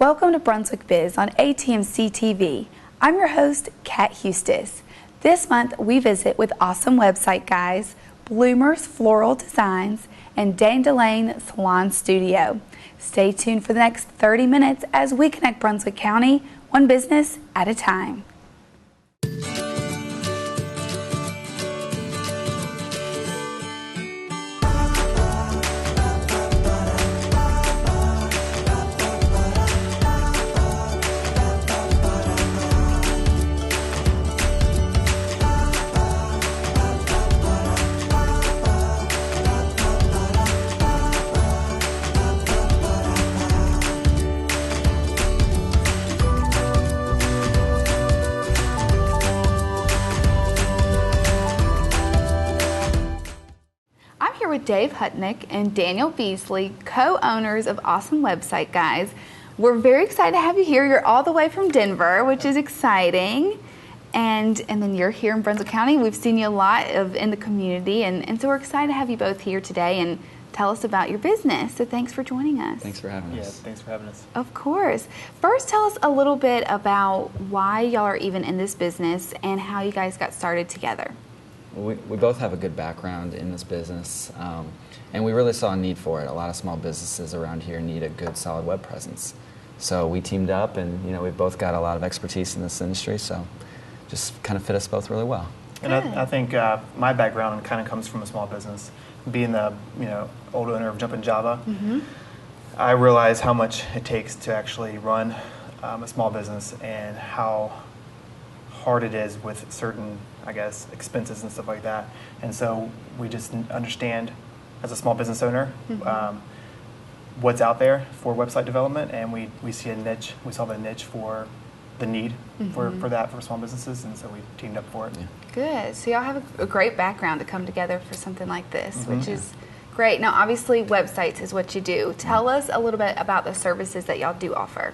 Welcome to Brunswick Biz on ATMC TV. I'm your host, Kat Hustis. This month we visit with awesome website guys, Bloomer's Floral Designs, and Dane Delane Salon Studio. Stay tuned for the next 30 minutes as we connect Brunswick County, one business at a time. With Dave Hutnick and Daniel Beasley, co-owners of Awesome Website Guys. We're very excited to have you here. You're all the way from Denver, which is exciting. And then you're here in Brunswick County. We've seen you a lot in the community, and so we're excited to have you both here today and tell us about your business. So thanks for joining us. Thanks for having us. Yeah, thanks for having us. Of course. First, tell us a little bit about why y'all are even in this business and how you guys got started together. We both have a good background in this business, and we really saw a need for it. A lot of small businesses around here need a good, solid web presence. So we teamed up, and we've both got a lot of expertise in this industry, so just kind of fit us both really well. And I think my background kind of comes from a small business. Being the old owner of Jumpin' Java, I realize how much it takes to actually run a small business and how hard it is with certain, expenses and stuff like that. And so we just understand, as a small business owner, what's out there for website development, and we see a niche. We saw the niche for the need for that for small businesses, and so we teamed up for it. Yeah. Good. So y'all have a great background to come together for something like this, which is great. Now, obviously, websites is what you do. Tell us a little bit about the services that y'all do offer.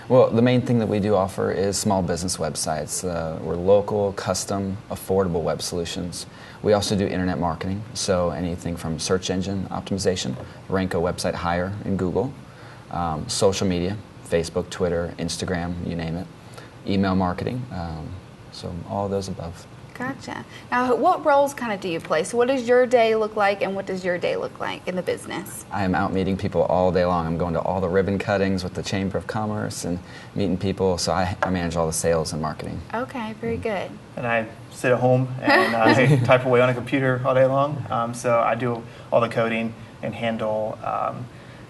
Well, the main thing that we do offer is small business websites. We're local, custom, affordable web solutions. We also do internet marketing, so anything from search engine optimization, rank a website higher in Google, social media, Facebook, Twitter, Instagram, you name it, email marketing, so all of those above. Gotcha. Now, what roles kind of do you play? So what does your day look like, and what does your day look like in the business? I am out meeting people all day long. I'm going to all the ribbon cuttings with the Chamber of Commerce and meeting people, so I manage all the sales and marketing. Okay, very good. And I sit at home and I type away on a computer all day long. So I do all the coding and handle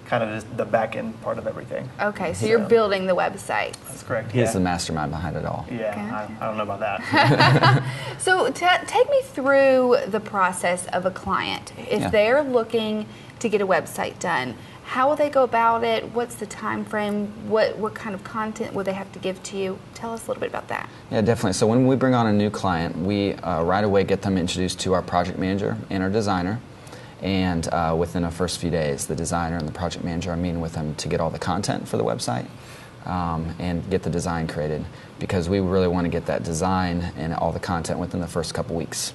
kind of just the back end part of everything. Okay, so you're building the websites. That's correct. He's the mastermind behind it all. Yeah, Gotcha. I don't know about that. So take me through the process of a client. If they're looking to get a website done, how will they go about it? What's the time frame? What kind of content will they have to give to you? Tell us a little bit about that. Yeah, definitely. So when we bring on a new client, we right away get them introduced to our project manager and our designer. And within the first few days, the designer and the project manager are meeting with them to get all the content for the website and get the design created, because we really want to get that design and all the content within the first couple weeks.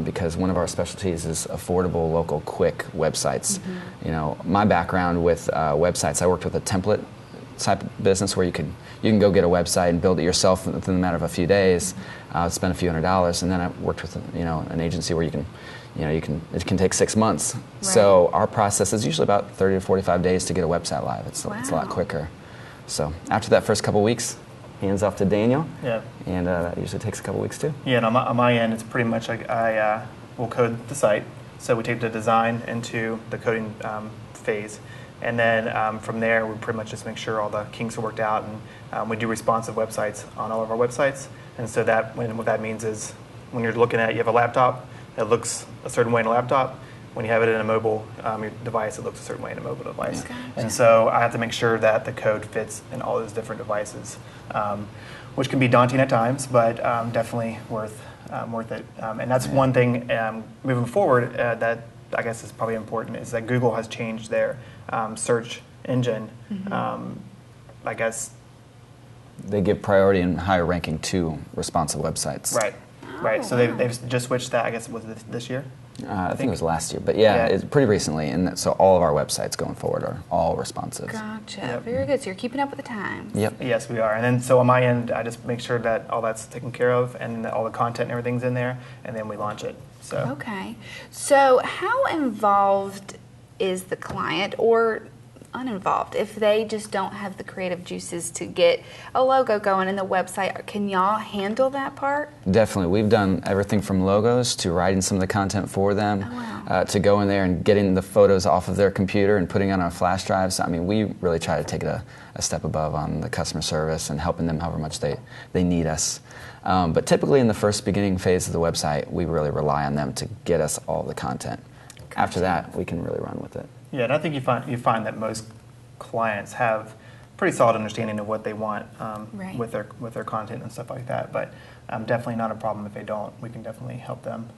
Because one of our specialties is affordable, local, quick websites. My background with websites, I worked with a template type of business where you can go get a website and build it yourself within a matter of a few days, spend a few $100s, and then I worked with an agency where it can take 6 months. Right. So our process is usually about 30 to 45 days to get a website live. It's a lot quicker. So after that first couple weeks, hands off to Daniel. Yeah. And that usually takes a couple weeks too. Yeah, and on my end, it's pretty much like I will code the site. So we take the design into the coding phase. And then from there, we pretty much just make sure all the kinks are worked out. And we do responsive websites on all of our websites. And so what that means is when you're looking at it, you have a laptop, it looks a certain way in a laptop. When you have it in a mobile your device, it looks a certain way in a mobile device. Gotcha. And so I have to make sure that the code fits in all those different devices, which can be daunting at times, but definitely worth it. And that's one thing moving forward that I guess is probably important, is that Google has changed their search engine. I guess they give priority and higher ranking to responsive websites. Right. Right. So wow. they've just switched that. I guess was it this year? I think it was last year, but yeah, it's pretty recently, and so all of our websites going forward are all responsive. Gotcha. Yep. Very good. So you're keeping up with the times. Yep. Yes, we are. And then so on my end, I just make sure that all that's taken care of and that all the content and everything's in there, and then we launch it. So Okay. So how involved is the client or uninvolved if they just don't have the creative juices to get a logo going in the website? Can y'all handle that part? Definitely. We've done everything from logos to writing some of the content for them, Oh, wow. to go in there and getting the photos off of their computer and putting it on our flash drives. I mean, we really try to take it a step above on the customer service and helping them however much they need us. But typically in the first beginning phase of the website, we really rely on them to get us all the content. After that, we can really run with it. yeah, and I think you find that most clients have pretty solid understanding of what they want Right. with their content and stuff like that. But definitely not a problem if they don't. We can definitely help them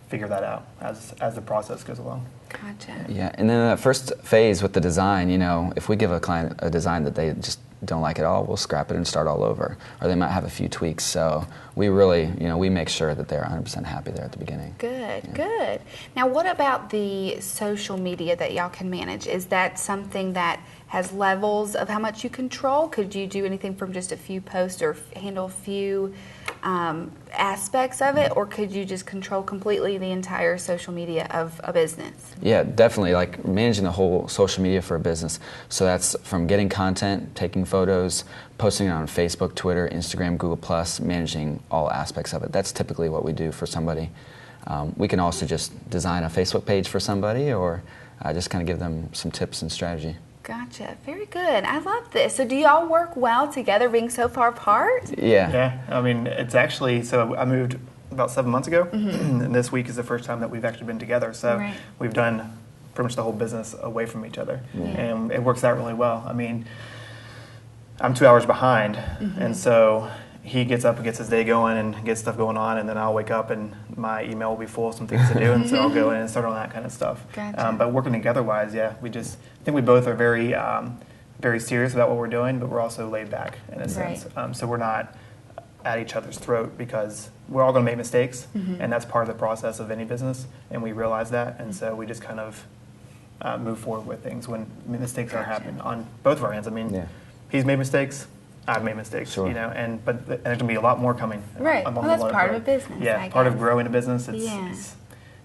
figure that out as the process goes along. Gotcha. Yeah, and then that first phase with the design, if we give a client a design that they just don't like at all, we'll scrap it and start all over. Or they might have a few tweaks. So we really, we make sure that they're 100% happy there at the beginning. Good, good. Now, what about the social media that y'all can manage? Is that something that has levels of how much you control? Could you do anything from just a few posts or handle a few aspects of it? Or could you just control completely the entire social media of a business? Yeah, definitely. Like managing the whole social media for a business. So that's from getting content, taking photos, posting it on Facebook, Twitter, Instagram, Google+, managing all aspects of it. That's typically what we do for somebody. We can also just design a Facebook page for somebody or just kind of give them some tips and strategy. Gotcha. Very good. I love this. So do y'all work well together being so far apart? Yeah. Yeah, I mean, it's actually, so I moved about 7 months ago, and this week is the first time that we've actually been together. So Right. we've done pretty much the whole business away from each other, Yeah. and it works out really well. I mean, I'm 2 hours behind, and so he gets up and gets his day going and gets stuff going on, and then I'll wake up and my email will be full of some things to do, and so I'll go in and start on that kind of stuff. Gotcha. But working together wise, yeah, I think we both are very, very serious about what we're doing, but we're also laid back in a sense. So we're not at each other's throat because we're all going to make mistakes, and that's part of the process of any business, and we realize that, and so we just kind of move forward with things when mistakes are happening on both of our ends. I mean, Yeah. he's made mistakes. I've made mistakes, Sure. But there's going to be a lot more coming. Right. along Well, the that's line part of a business, Yeah, I part of guess. growing a business. Yeah.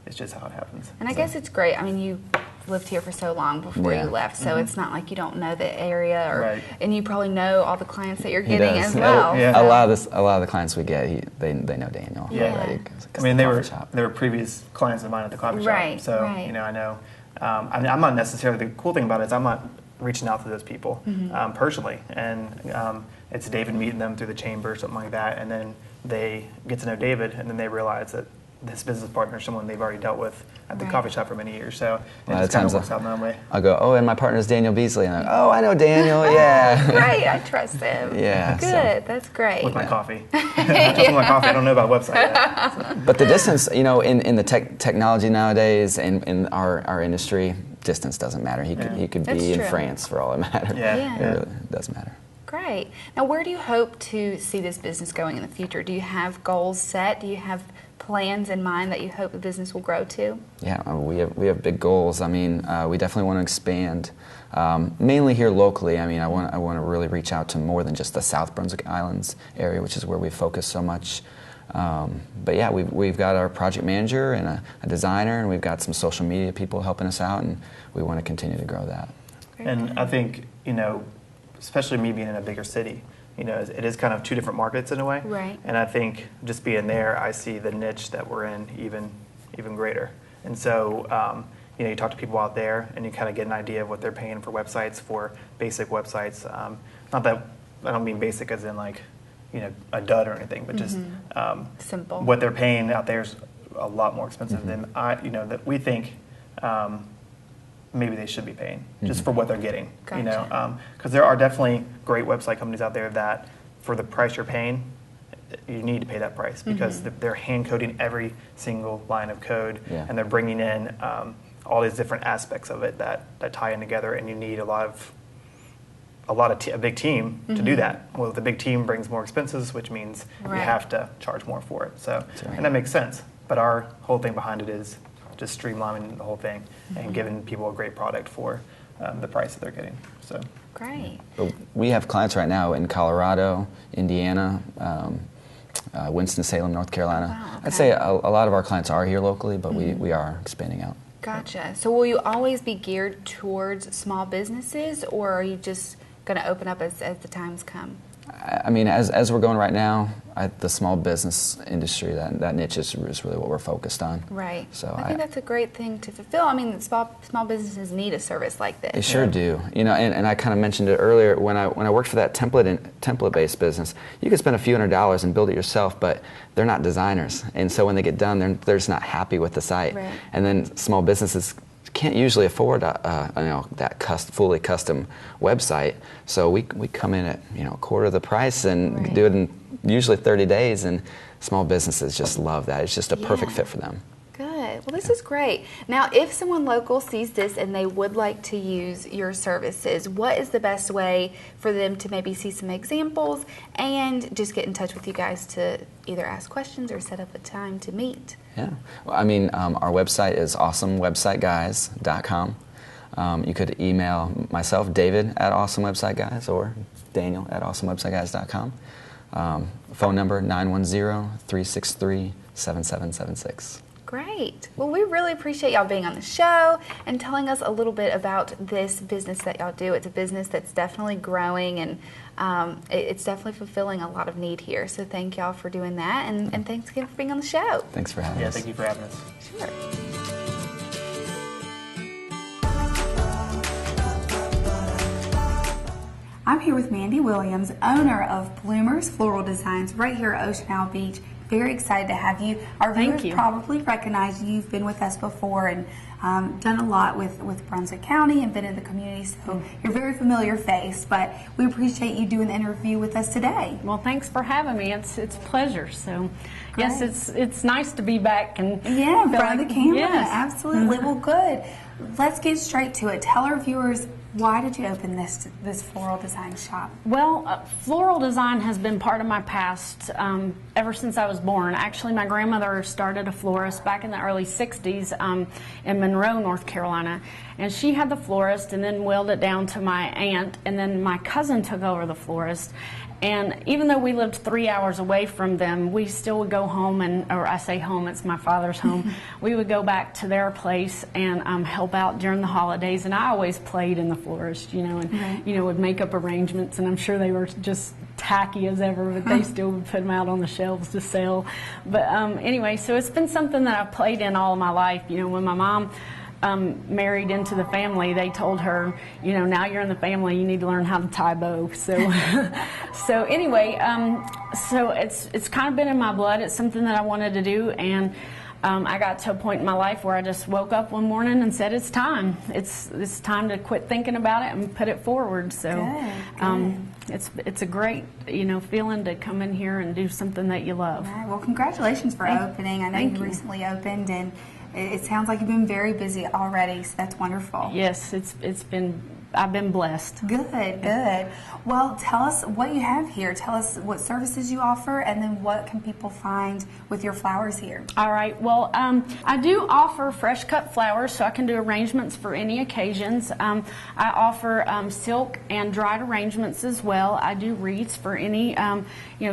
It's just how it happens. And I guess it's great. I mean, you lived here for so long before Yeah. you left, so it's not like you don't know the area, Right. and you probably know all the clients that you're He getting does. as well. Yeah. so- A lot of the clients we get, they know Daniel Yeah. already. I mean, they the were coffee shop. previous clients of mine at the coffee shop. Right, So right. I know. I mean, I'm not necessarily, the cool thing about it is I'm not reaching out to those people personally, and it's David meeting them through the chamber or something like that, and then they get to know David, and then they realize that this business partner is someone they've already dealt with at the Right. coffee shop for many years. So it lot of just kind of times works out in that way. I'll go, oh, and my partner's Daniel Beasley. And I'm like, oh, I know Daniel, yeah. Great, I trust him. Yeah, so- Good, that's great. With my coffee. Just with my coffee. I don't know about website yet. But the distance, in the technology nowadays and in our industry, distance doesn't matter. He could That's be in true. France for all it matters. Yeah. Yeah. It really does matter. Great. Now, where do you hope to see this business going in the future? Do you have goals set? Do you have plans in mind that you hope the business will grow to? Yeah, we have big goals. I mean, we definitely want to expand, mainly here locally. I mean, I want to really reach out to more than just the South Brunswick Islands area, which is where we focus so much. But yeah, we've got our project manager and a designer, and we've got some social media people helping us out, and we want to continue to grow that. Very And good. I think, especially me being in a bigger city, it is kind of two different markets in a way. Right. And I think just being there, I see the niche that we're in even greater. And so, you talk to people out there and you kind of get an idea of what they're paying for websites, for basic websites. Not that, I don't mean basic as in like, a dud or anything, but just Simple. what they're paying out there is a lot more expensive than that we think maybe they should be paying just for what they're getting. Gotcha. Because there are definitely great website companies out there that for the price you're paying, you need to pay that price because they're hand coding every single line of code, Yeah. and they're bringing in all these different aspects of it that tie in together, and you need a lot of a big team to do that. Well, the big team brings more expenses, which means you have to charge more for it. So, and that makes sense. But our whole thing behind it is just streamlining the whole thing and giving people a great product for the price that they're getting. So great. But we have clients right now in Colorado, Indiana, Winston-Salem, North Carolina. Wow, okay. I'd say a lot of our clients are here locally, but we are expanding out. Gotcha. So will you always be geared towards small businesses, or are you just going to open up as the times come? I mean, as we're going right now, the small business industry, that niche is really what we're focused on. Right. So I think that's a great thing to fulfill. I mean, small businesses need a service like this. They sure do. You know, and I kind of mentioned it earlier when I worked for that template-based business. You could spend a few $100s and build it yourself, but they're not designers, and so when they get done, they're just not happy with the site. Right. And then small businesses can't usually afford that fully custom website. So we come in at a quarter of the price and do it in usually 30 days, and small businesses just love that. It's just a perfect fit for them. Good. Well, this is great. Now, if someone local sees this and they would like to use your services, what is the best way for them to maybe see some examples and just get in touch with you guys to either ask questions or set up a time to meet? Yeah. Well, I mean, our website is awesomewebsiteguys.com. You could email myself, David, at awesomewebsiteguys, or Daniel at awesomewebsiteguys.com. Phone number 910-363-7776. Great. Well, we really appreciate y'all being on the show and telling us a little bit about this business that y'all do. It's a business that's definitely growing, and it's definitely fulfilling a lot of need here. So thank y'all for doing that, and thanks again for being on the show. Thanks for having us. Yeah, thank you for having us. Sure. I'm here with Mandy Williams, owner of Bloomers Floral Designs right here at Ocean Isle Beach. Very excited to have you. Our viewers probably recognize you. You've been with us before and done a lot with Brunswick County and been in the community, so you're a very familiar face, but we appreciate you doing the interview with us today. Well, thanks for having me. It's a pleasure. So, yes, it's nice to be back and in front of the camera. Yes. Absolutely. Well, good. Let's get straight to it. Tell our viewers, why did you open this floral design shop? Well, floral design has been part of my past ever since I was born. Actually, my grandmother started a florist back in the early 60s in Monroe, North Carolina. And she had the florist and then willed it down to my aunt, and then my cousin took over the florist. And even though we lived 3 hours away from them, we still would go home, or I say home, it's my father's home. We would go back to their place and help out during the holidays. And I always played in the florist, and would make up arrangements. And I'm sure they were just tacky as ever, but they still would put them out on the shelves to sell. But anyway, so it's been something that I've played in all of my life. When my mom married into the family, they told her, now you're in the family, you need to learn how to tie bow. So, so anyway, so it's kind of been in my blood. It's something that I wanted to do, and I got to a point in my life where I just woke up one morning and said, it's time. It's time to quit thinking about it and put it forward. So, good. It's a great feeling to come in here and do something that you love. All right. Well, congratulations for opening. I know you recently opened, and it sounds like you've been very busy already, so that's wonderful. Yes, I've been blessed. Good, good. Well, tell us what you have here. Tell us what services you offer, and then what can people find with your flowers here. All right. Well, I do offer fresh cut flowers, so I can do arrangements for any occasions. I offer silk and dried arrangements as well. I do wreaths for any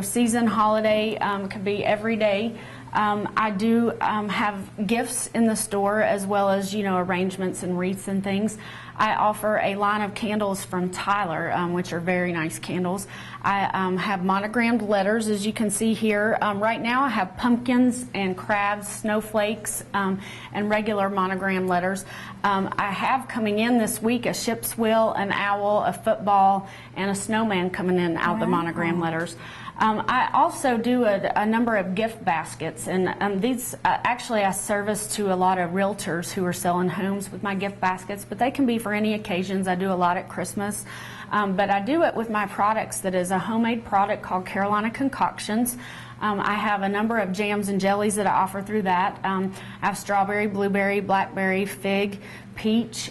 season, holiday. It could be every day. I do have gifts in the store, as well as arrangements and wreaths and things. I offer a line of candles from Tyler, which are very nice candles. I have monogrammed letters, as you can see here. Right now I have pumpkins and crabs, snowflakes, and regular monogrammed letters. I have coming in this week a ship's wheel, an owl, a football, and a snowman coming in out of the monogrammed letters. I also do a number of gift baskets, and these actually I service to a lot of realtors who are selling homes with my gift baskets, but they can be for any occasions. I do a lot at Christmas, but I do it with my products. That is a homemade product called Carolina Concoctions. I have a number of jams and jellies that I offer through that. I have strawberry, blueberry, blackberry, fig, peach,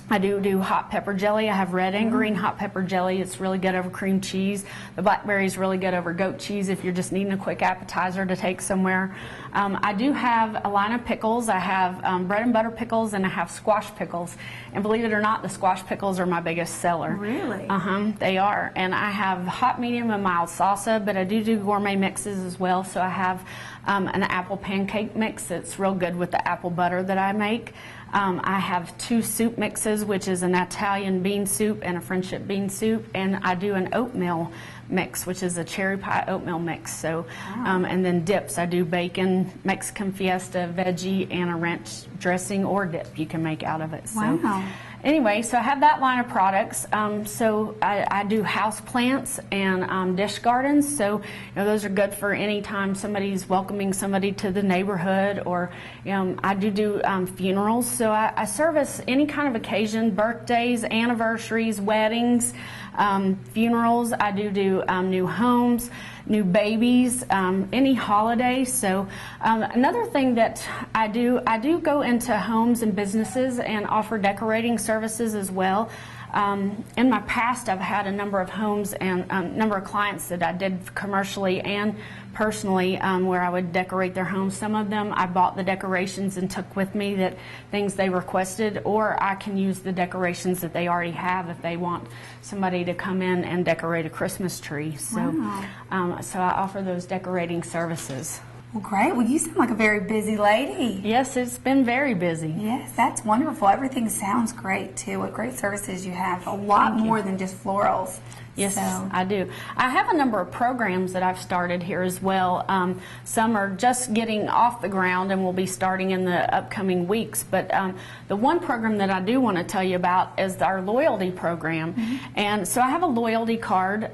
I do hot pepper jelly. I have red and green hot pepper jelly. It's really good over cream cheese. The blackberry is really good over goat cheese if you're just needing a quick appetizer to take somewhere. I do have a line of pickles. I have bread and butter pickles, and I have squash pickles. And believe it or not, the squash pickles are my biggest seller. Really? They are. And I have hot, medium, and mild salsa, but I do gourmet mixes as well. So I have an apple pancake mix that's real good with the apple butter that I make. I have 2 soup mixes, which is an Italian bean soup and a friendship bean soup, and I do an oatmeal mix, which is a cherry pie oatmeal mix. So, and then dips. I do bacon, Mexican fiesta, veggie, and a ranch dressing or dip you can make out of it. So, wow. Anyway, so I have that line of products. So I do house plants and dish gardens. So those are good for any time somebody's welcoming somebody to the neighborhood, or I do funerals. So I service any kind of occasion: birthdays, anniversaries, weddings, funerals. I do new homes, new babies, any holiday. So another thing that I do go into homes and businesses and offer decorating services as well. In my past, I've had a number of homes and a number of clients that I did commercially and personally, where I would decorate their homes. Some of them I bought the decorations and took with me, that things they requested, or I can use the decorations that they already have if they want somebody to come in and decorate a Christmas tree. So, so I offer those decorating services. Well, great. Well, you sound like a very busy lady. Yes, it's been very busy. Yes, that's wonderful. Everything sounds great, too. What great services you have. A lot more than just florals. Yes, So. I do. I have a number of programs that I've started here as well. Some are just getting off the ground and will be starting in the upcoming weeks. But the one program that I do want to tell you about is our loyalty program. And so I have a loyalty card.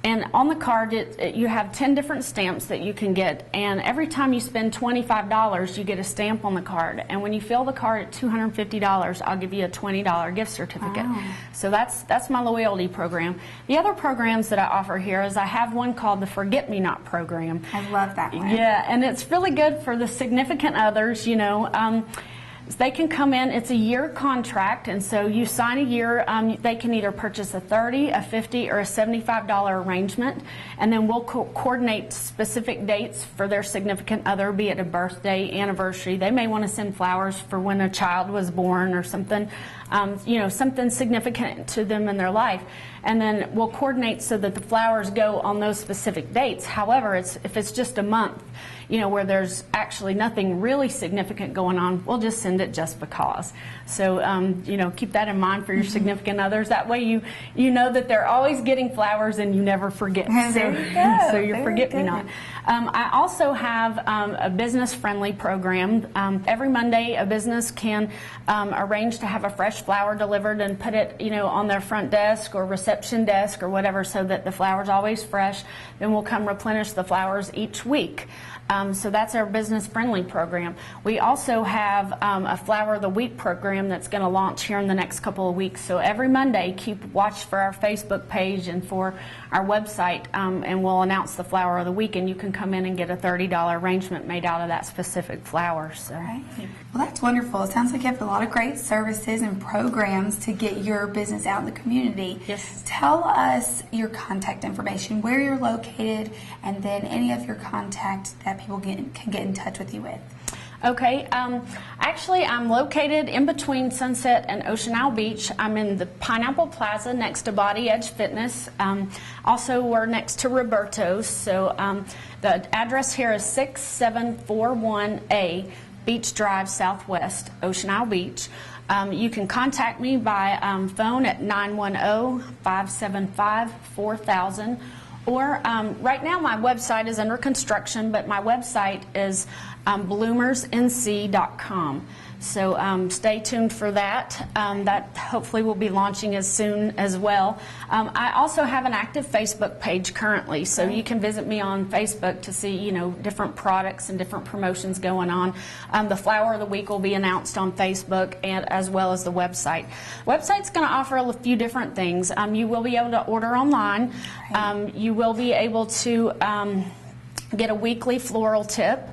And on the card, you have 10 different stamps that you can get. And every time you spend $25, you get a stamp on the card. And when you fill the card at $250, I'll give you a $20 gift certificate. Wow. So that's my loyalty program. The other programs that I offer here is I have one called the Forget Me Not program. I love that one. Yeah, and it's really good for the significant others, They can come in, it's a year contract, and so you sign a year. They can either purchase a $30, a $50, or a $75 arrangement, and then we'll coordinate specific dates for their significant other, be it a birthday, anniversary. They may want to send flowers for when a child was born or something, something significant to them in their life. And then we'll coordinate so that the flowers go on those specific dates. However, if it's just a month, where there's actually nothing really significant going on, we'll just send it just because. So, keep that in mind for your significant others. That way you know that they're always getting flowers and you never forget. There you go. So you forget me not. I also have a business-friendly program. Every Monday, a business can arrange to have a fresh flower delivered and put it, on their front desk or reception desk or whatever, so that the flower's always fresh. Then we'll come replenish the flowers each week. So that's our business-friendly program. We also have a Flower of the Week program that's going to launch here in the next couple of weeks. So every Monday, keep watch for our Facebook page and for our website, and we'll announce the Flower of the Week, and you can come in and get a $30 arrangement made out of that specific flower. So. Right. Well, that's wonderful. It sounds like you have a lot of great services and programs to get your business out in the community. Yes. Tell us your contact information, where you're located, and then any of your contact that people can get in touch with you with. Okay, actually I'm located in between Sunset and Ocean Isle Beach. I'm in the Pineapple Plaza next to Body Edge Fitness. Also, we're next to Roberto's. So the address here is 6741A Beach Drive Southwest, Ocean Isle Beach. You can contact me by phone at 910-575-4000. Or right now my website is under construction, but my website is bloomersnc.com. So stay tuned for that. That hopefully will be launching as soon as well. I also have an active Facebook page currently, so you can visit me on Facebook to see different products and different promotions going on. The Flower of the Week will be announced on Facebook, and as well as the website. Website's going to offer a few different things. You will be able to order online. You will be able to get a weekly floral tip.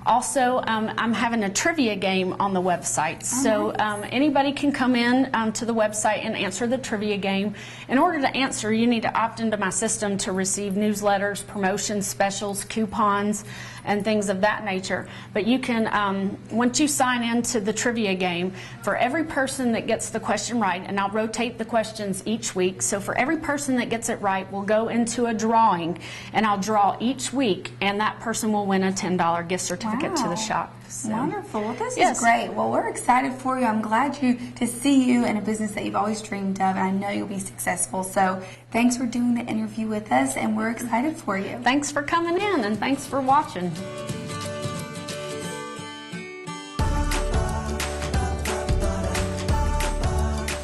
Also, I'm having a trivia game on the website. So anybody can come in to the website and answer the trivia game. In order to answer, you need to opt into my system to receive newsletters, promotions, specials, coupons, and things of that nature. But you can, once you sign into the trivia game, for every person that gets the question right, and I'll rotate the questions each week, so for every person that gets it right, we'll go into a drawing, and I'll draw each week, and that person will win a $10 gift certificate to the shop. So. Wonderful. Well, this is great. Well, we're excited for you. I'm glad to see you in a business that you've always dreamed of, and I know you'll be successful. So thanks for doing the interview with us, and we're excited for you. Thanks for coming in, and thanks for watching.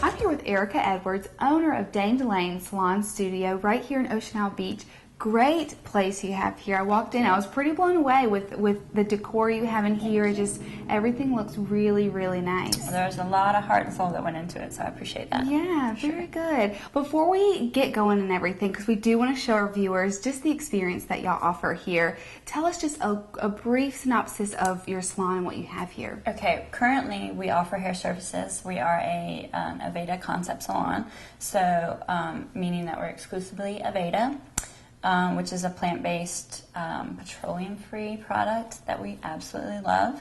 I'm here with Erica Edwards, owner of Dame Delane Salon Studio right here in Ocean Isle Beach. Great place you have here. I walked in, I was pretty blown away with the decor you have in here. Just everything looks really, really nice. There's a lot of heart and soul that went into it, so I appreciate that. Yeah, very good. Before we get going and everything, because we do want to show our viewers just the experience that y'all offer here, tell us just a brief synopsis of your salon and what you have here. Okay, currently we offer hair services. We are a Aveda concept salon, so meaning that we're exclusively Aveda. Which is a plant-based, petroleum-free product that we absolutely love,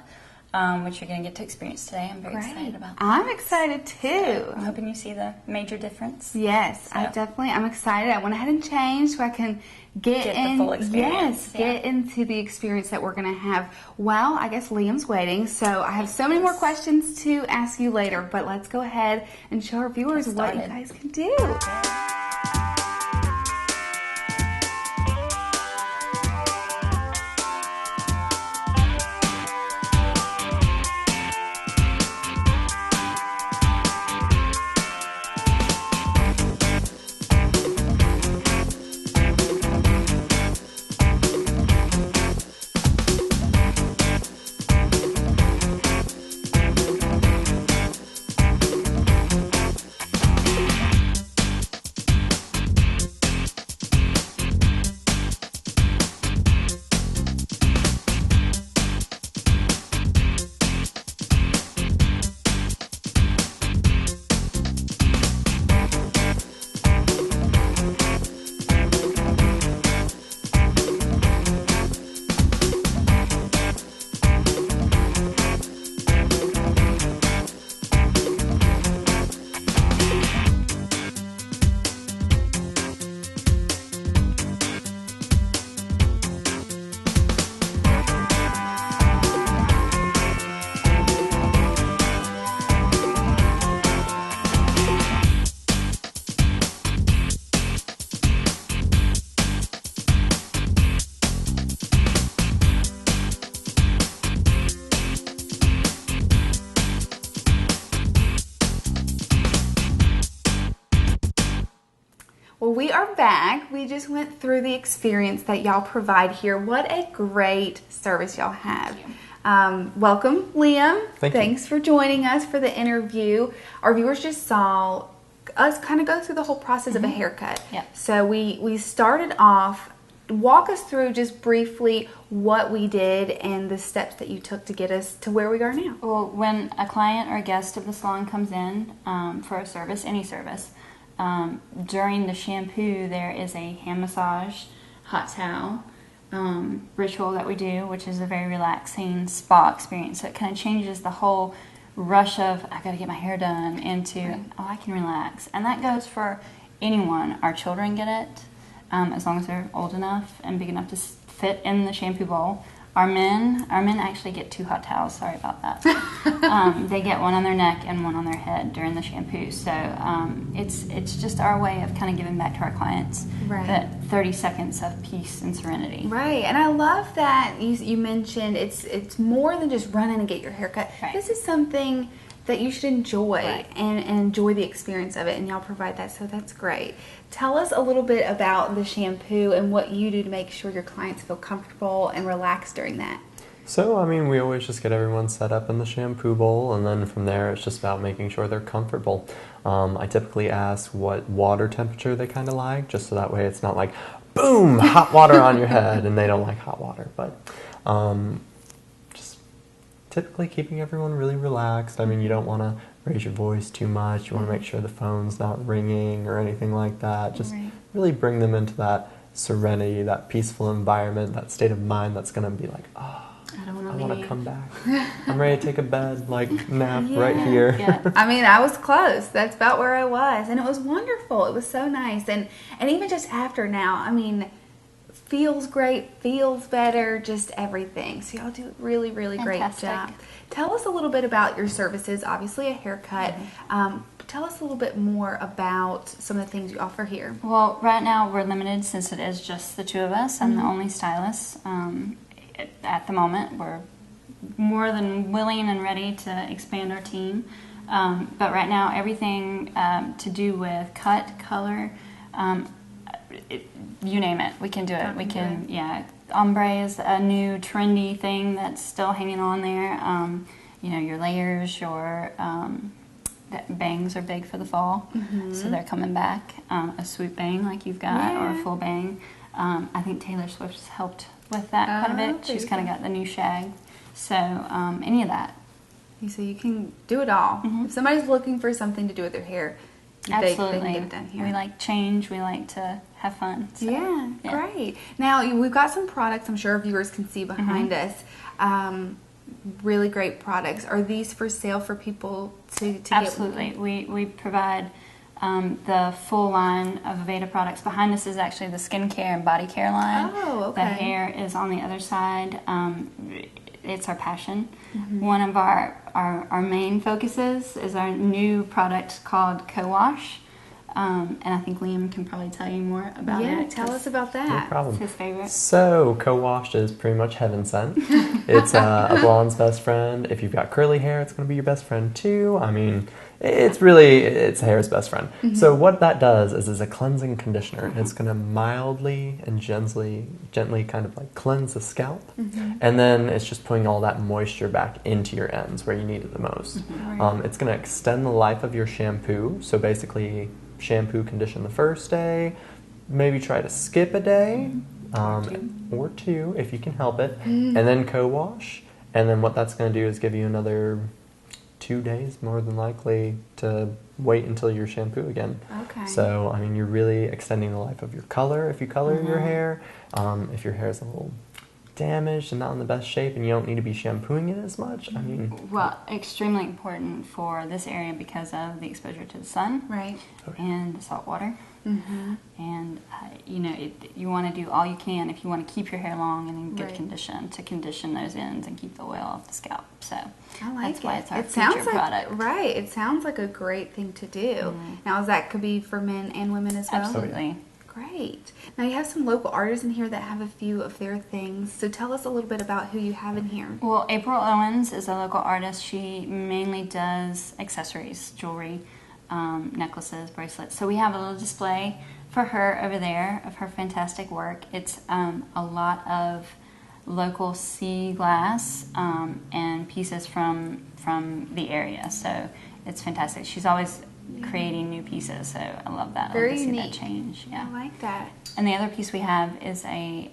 which you're going to get to experience today. I'm very excited about that. I'm excited too. So I'm hoping you see the major difference. Yes, so. I'm excited. I went ahead and changed so I can get in, the full experience. Yes, get into the experience that we're going to have. Well, I guess Liam's waiting, so I have so many more questions to ask you later, but let's go ahead and show our viewers what you guys can do. Well, we are back. We just went through the experience that y'all provide here. What a great service y'all have. Welcome, Liam. Thanks for joining us for the interview. Our viewers just saw us kind of go through the whole process of a haircut. Yeah. So we started off. Walk us through just briefly what we did and the steps that you took to get us to where we are now. Well, when a client or a guest of the salon comes in for a service, any service, during the shampoo there is a hand massage, hot towel ritual that we do, which is a very relaxing spa experience. So it kind of changes the whole rush of, I got to get my hair done, into, oh, I can relax. And that goes for anyone. Our children get it, as long as they're old enough and big enough to fit in the shampoo bowl. Our men actually get 2 hot towels. Sorry about that. They get one on their neck and one on their head during the shampoo. So it's just our way of kind of giving back to our clients that 30 seconds of peace and serenity. Right, and I love that you mentioned it's more than just run in and get your hair cut. Right. This is something that you should enjoy and enjoy the experience of it, and y'all provide that, so that's great. Tell us a little bit about the shampoo and what you do to make sure your clients feel comfortable and relaxed during that. So, I mean, we always just get everyone set up in the shampoo bowl, and then from there it's just about making sure they're comfortable. I typically ask what water temperature they kind of like, just so that way it's not like, boom, hot water on your head, and they don't like hot water. But typically keeping everyone really relaxed. I mean, you don't want to raise your voice too much. You want to make sure the phone's not ringing or anything like that. Just really bring them into that serenity, that peaceful environment, that state of mind that's going to be like, oh, I want to come back. I'm ready to take a bed, nap right here. Yeah. I mean, I was close. That's about where I was. And it was wonderful. It was so nice. And even just after now, I mean, feels great, feels better, just everything. So y'all do a really, really Fantastic. great job. Tell us a little bit about your services. Obviously a haircut. Tell us a little bit more about some of the things you offer here. Well, right now we're limited since it is just the two of us. I'm the only stylist. At the moment, we're more than willing and ready to expand our team. But right now, everything to do with cut, color, you name it, we can do it. We can, ombre is a new trendy thing that's still hanging on there. Your layers, your bangs are big for the fall, so they're coming back. A swoop bang like you've got, or a full bang. I think Taylor Swift's helped with that quite a bit. She's kind of got the new shag. So any of that. So you can do it all. If somebody's looking for something to do with their hair, Absolutely. they can get it done here. We like change. We like to have fun. So, yeah, great. Now, we've got some products I'm sure viewers can see behind us. Really great products. Are these for sale for people to Absolutely. get? We provide the full line of Aveda products. Behind us is actually the skincare and body care line. Oh, okay. The hair is on the other side. It's our passion. One of our main focuses is our new product called Co-Wash. And I think Liam can probably tell you more about it. Yeah, tell us about No that. problem. It's his favorite. So, co-washed is pretty much heaven sent. It's a blonde's best friend. If you've got curly hair, it's going to be your best friend too. I mean, it's hair's best friend. So what that does is it's a cleansing conditioner. It's going to mildly and gently kind of like cleanse the scalp. And then it's just putting all that moisture back into your ends where you need it the most. It's going to extend the life of your shampoo. So basically, shampoo, condition the first day, maybe try to skip a day or two if you can help it, and then co-wash. And then what that's going to do is give you another 2 days, more than likely, to wait until your shampoo again. Okay. So, I mean, you're really extending the life of your color if you color your hair. If your hair is a little damaged and not in the best shape and you don't need to be shampooing it as much, I mean... Well, extremely important for this area because of the exposure to the sun and the salt water. And, you want to do all you can if you want to keep your hair long and in good condition to condition those ends and keep the oil off the scalp. So I like that's why it. it's our It sounds feature like, product. right. It sounds like a great thing to do. Now, that could be for men and women as well? Absolutely. Great. Now, you have some local artists in here that have a few of their things. So tell us a little bit about who you have in here. Well, April Owens is a local artist. She mainly does accessories, jewelry, necklaces, bracelets. So we have a little display for her over there of her fantastic work. It's a lot of local sea glass and pieces from the area. So it's fantastic. She's always creating new pieces, so I love that. Very I love to see unique. that change. Yeah. I like that. And the other piece we have is a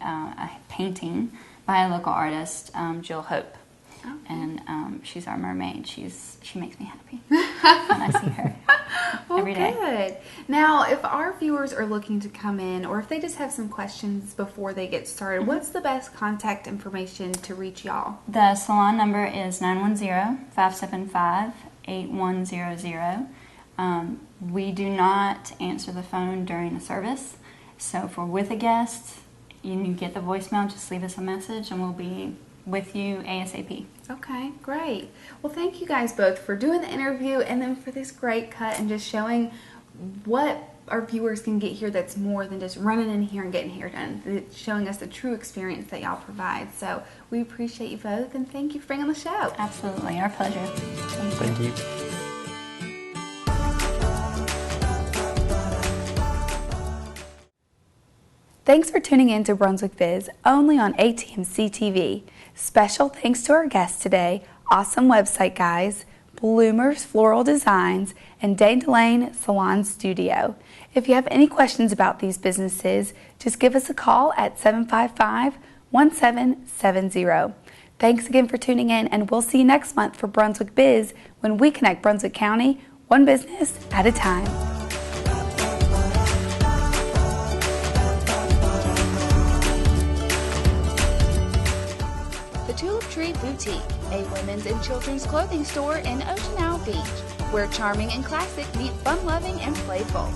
painting by a local artist, Jill Hope. Okay. And she's our mermaid. She makes me happy when I see her every day. Good. Now, if our viewers are looking to come in, or if they just have some questions before they get started, what's the best contact information to reach y'all? The salon number is 910-575-8100. We do not answer the phone during a service. So if we're with a guest and you get the voicemail, just leave us a message and we'll be with you ASAP. Okay, great. Well, thank you guys both for doing the interview and then for this great cut and just showing what our viewers can get here that's more than just running in here and getting hair done. It's showing us the true experience that y'all provide. So we appreciate you both and thank you for being on the show. Absolutely, our pleasure. Thank you. Thanks for tuning in to Brunswick Biz, only on ATMC TV. Special thanks to our guests today, Awesome Website Guys, Bloomers Floral Designs, and Dandelion Salon Studio. If you have any questions about these businesses, just give us a call at 755-1770. Thanks again for tuning in, and we'll see you next month for Brunswick Biz when we connect Brunswick County one business at a time. The Tulip Tree Boutique, a women's and children's clothing store in Ocean Isle Beach, where charming and classic meet fun-loving and playful.